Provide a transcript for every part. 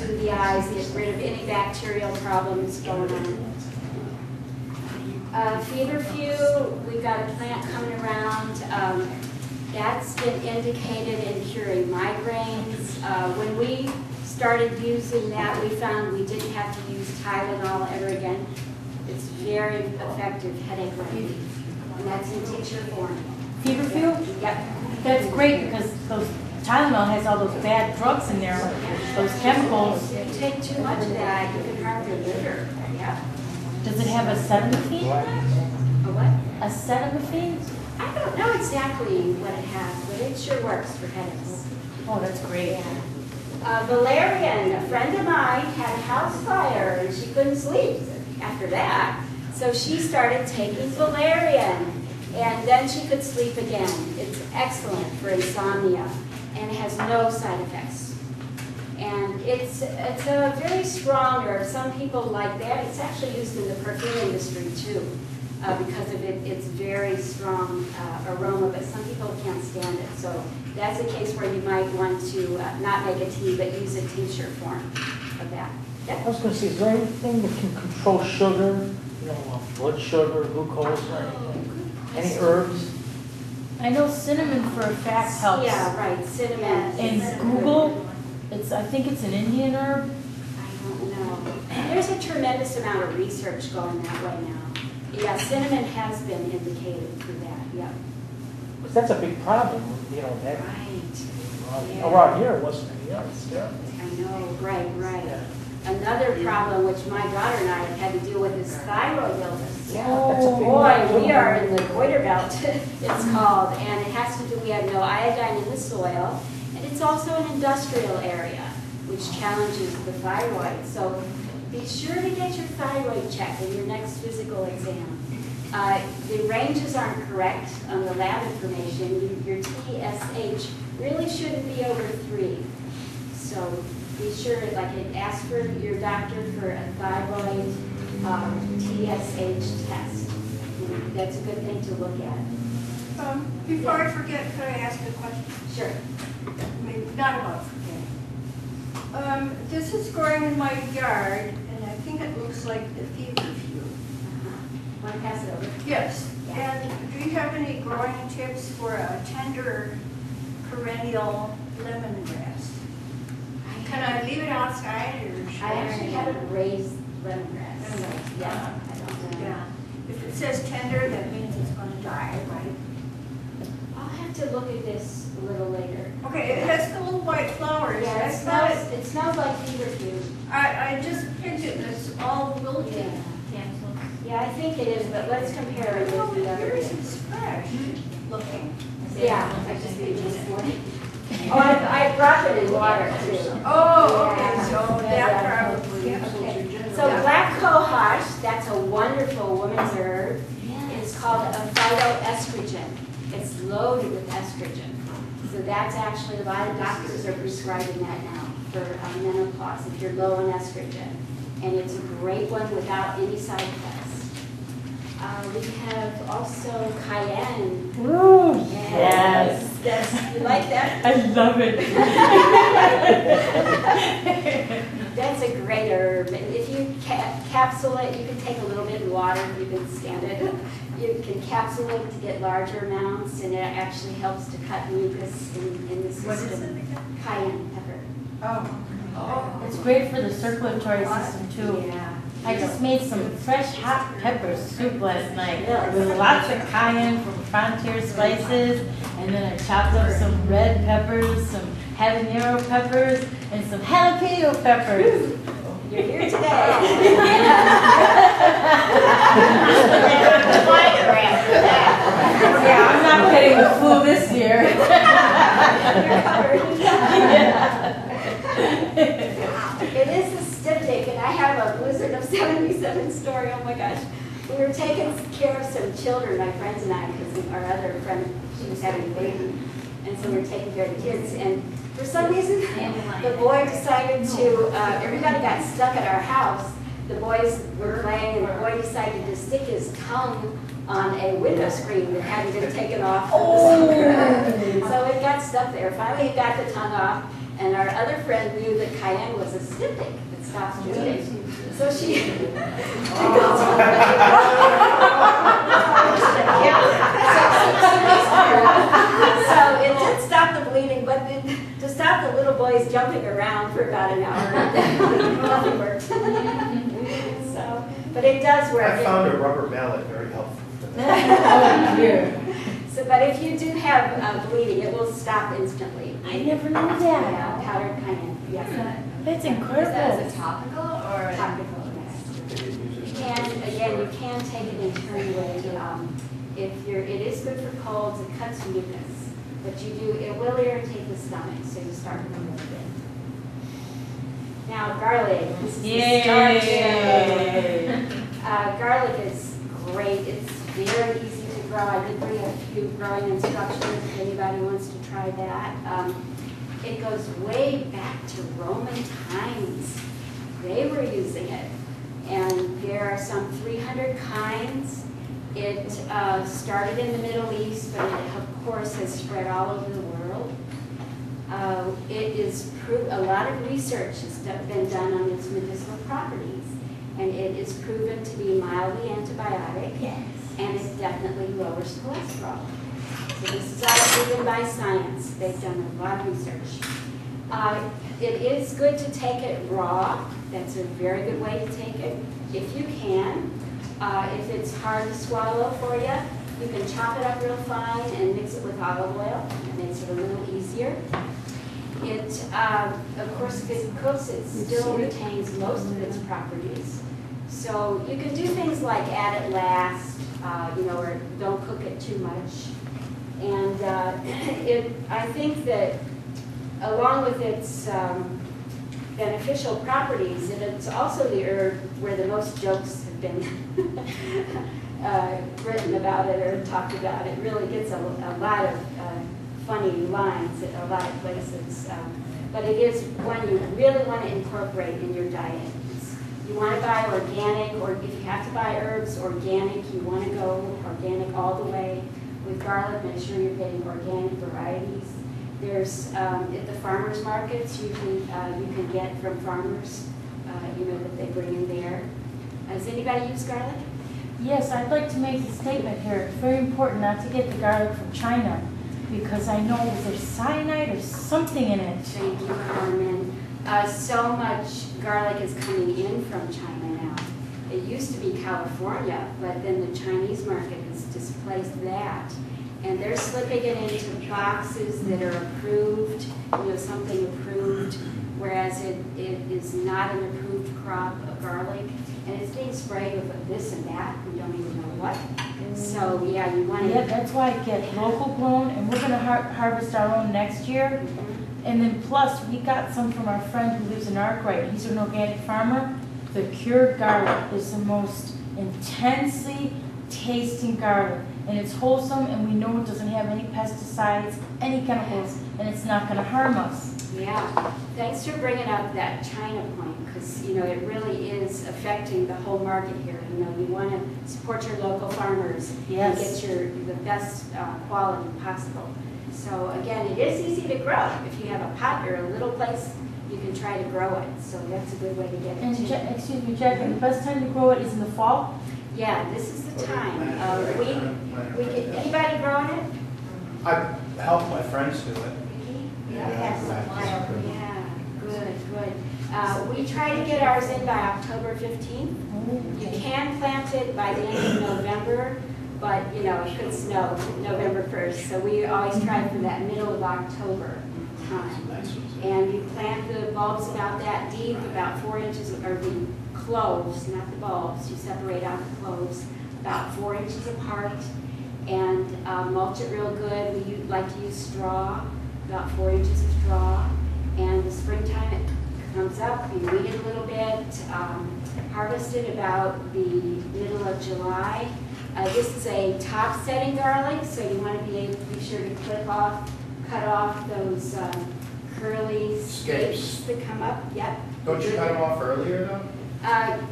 to the eyes, get rid of any bacterial problems going on. Feverfew, we've got a plant coming around. That's been indicated in curing migraines. When we started using that, we found we didn't have to use Tylenol ever again. It's very effective headache remedy, and that's in tincture form. Feverfew? Yep. That's great because those Tylenol has all those bad drugs in there, those chemicals. If you take too much of that, you can harm your liver. Yeah. Does it have acetaminophen in it? A what? Acetaminophen? I don't know exactly what it has, but it sure works for headaches. Oh, that's great. Yeah. Valerian, a friend of mine had a house fire and she couldn't sleep after that. So she started taking valerian and then she could sleep again. It's excellent for insomnia and it has no side effects. And it's a very strong herb. Some people like that. It's actually used in the perfume industry too because of its very strong aroma, but some people can't stand it. So that's a case where you might want to not make a tea, but use a tincture form of that. Yeah. I was going to say, is there anything that can control sugar, you know, blood sugar, glucose, or anything? Any herbs? I know cinnamon for a fact helps. Yeah, right, cinnamon. And Google, I think it's an Indian herb. I don't know. There's a tremendous amount of research going that way now. Yeah, cinnamon has been indicated for that, yeah. Because that's a big problem, you know, that, Right. Yeah. around here it wasn't any else, yeah. I know, right. Yeah. Another problem which my daughter and I have had to deal with is thyroid illness. Yeah, that's a big Boy, problem. we are in the goiter belt, it's called, and it has to do, we have no iodine in the soil, and it's also an industrial area, which challenges the thyroid. So be sure to get your thyroid checked in your next physical exam. The ranges aren't correct on the lab information. Your TSH really shouldn't be over 3. So be sure, like it asks for your doctor for a thyroid TSH test. And that's a good thing to look at. Before I forget, could I ask a question? Sure. Maybe not about forget. This is growing in my yard, and I think it looks like the feverfew. Want to pass it over? Yes. Yeah. And do you have any growing tips for a tender perennial lemongrass? Can I leave it outside or should I actually haven't raised lemongrass. So, yeah, I don't know. Yeah. If it says tender, that means it's going to die, right? I'll have to look at this a little later. Okay, it has the little white flowers. Yeah, That's not it. it smells like feverfew. I just picked it and it's all wilted. Yeah. Yeah, I think it is, but let's compare it Oh, with the other. yours is fresh looking. Yeah, I just made this one. Oh, I dropped it in water too. Oh, okay, Yeah. so that probably. Okay. So black cohosh, that's a wonderful woman's herb. It's called a phytoestrogen. It's loaded with estrogen. So that's actually, a lot of doctors are prescribing that now for menopause if you're low on estrogen. And it's a great one without any side effects. We have also cayenne. Ooh, yes. You like that? I love it. That's a great herb. And if you capsule it, you can take a little bit in water, you can stand it. You can capsule it to get larger amounts, and it actually helps to cut mucus in the system. What is it again? Cayenne pepper. Oh. It's great for the circulatory system too. Yeah. I just made some fresh hot pepper soup last night with lots of cayenne from Frontier Spices, and then I chopped up some red peppers, some habanero peppers, and some jalapeno peppers. You're here today. Yeah, I'm not getting the flu this year. You're covered. Yeah. It is a styptic, and I have a Blizzard of 77 story. Oh my gosh. We were taking care of some children, my friends and I, because our other friend, she was having a baby. And so we were taking care of the kids. And for some reason, the boy decided to, everybody got stuck at our house. The boys were playing, and the boy decided to stick his tongue on a window screen that hadn't been taken off. So it got stuck there. Finally, he got the tongue off. And our other friend knew that cayenne was a styptic that stops bleeding. So she so it did stop the bleeding, but to stop the little boys jumping around for about an hour, nothing worked. So, but it does work. I found a rubber mallet very helpful for that. Oh, dear. So, but if you do have bleeding, it will stop instantly. I never knew Yeah, that. powdered cayenne, yes. That's Is that incredible. as a topical or? Topical, yes. You can, again, you can take it internally. If you're, it is good for colds, it cuts mucus, but you do, it will irritate the stomach, so you start with a little bit. Now, garlic. This is the start show. Garlic is great. It's very easy to grow. I did bring a few growing instructions if anybody wants to try that. It goes way back to Roman times. They were using it. And there are some 300 kinds. It started in the Middle East, but it, of course, has spread all over the world. It is a lot of research has been done on its medicinal properties, and it is proven to be mildly antibiotic, and it definitely lowers cholesterol. So this is all proven by science. They've done a lot of research. It is good to take it raw. That's a very good way to take it, if you can. If it's hard to swallow for you, you can chop it up real fine and mix it with olive oil. It makes it a little easier. It, of course, because it still retains most of its properties. So you can do things like add it last, or don't cook it too much. And I think that along with its beneficial properties, it's also the herb where the most jokes have been written about it or talked about. It really gets a lot of funny lines at a lot of places. But it is one you really want to incorporate in your diet. You want to buy organic, or if you have to buy herbs, organic. You want to go organic all the way. With garlic, make sure you're getting organic varieties. There's, at the farmers markets, usually you can get from farmers, that they bring in there. Does anybody use garlic? Yes, I'd like to make a statement here. It's very important not to get the garlic from China, because I know there's cyanide or something in it. Thank you, Carmen. So much garlic is coming in from China now. It used to be California, but then the Chinese market has displaced that. And they're slipping it into boxes that are approved, something approved, whereas it is not an approved crop of garlic. And it's being sprayed with this and that, we don't even know what. So, yeah, you want to... Yeah, that's why I get local grown, and we're going to harvest our own next year. And then plus, we got some from our friend who lives in Arkwright. He's an organic farmer. The cured garlic is the most intensely tasting garlic. And it's wholesome, and we know it doesn't have any pesticides, any chemicals, and it's not going to harm us. Yeah, thanks for bringing up that China point, because, it really is affecting the whole market here. You want to support your local farmers Yes. and get the best quality possible. So again, it is easy to grow. If you have a pot or a little place, you can try to grow it. So that's a good way to get it And too. excuse me, Jacqueline, the best time to grow it is in the fall? Yeah, this is the time. Anybody growing it? I help my friends do it. Yeah, good. We try to get ours in by October 15th. You can plant it by the end of November, but it could snow November 1st. So we always try for that middle of October time. And you plant the bulbs about that deep, about 4 inches, or the cloves, not the bulbs. You separate out the cloves about 4 inches apart, and mulch it real good. We like to use straw, about 4 inches of straw. And the springtime it comes up, you weed it a little bit, harvest it about the middle of July. This is a top setting garlic, so you want to be sure to cut off those curly scapes that come up. Yep. Don't you cut them off earlier though?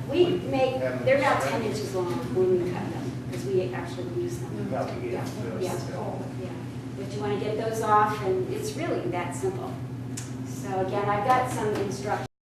They're about 10 inches long when we cut them, because we actually use them. Yeah. But you want to get those off, and it's really that simple. So So again, I've got some instructions.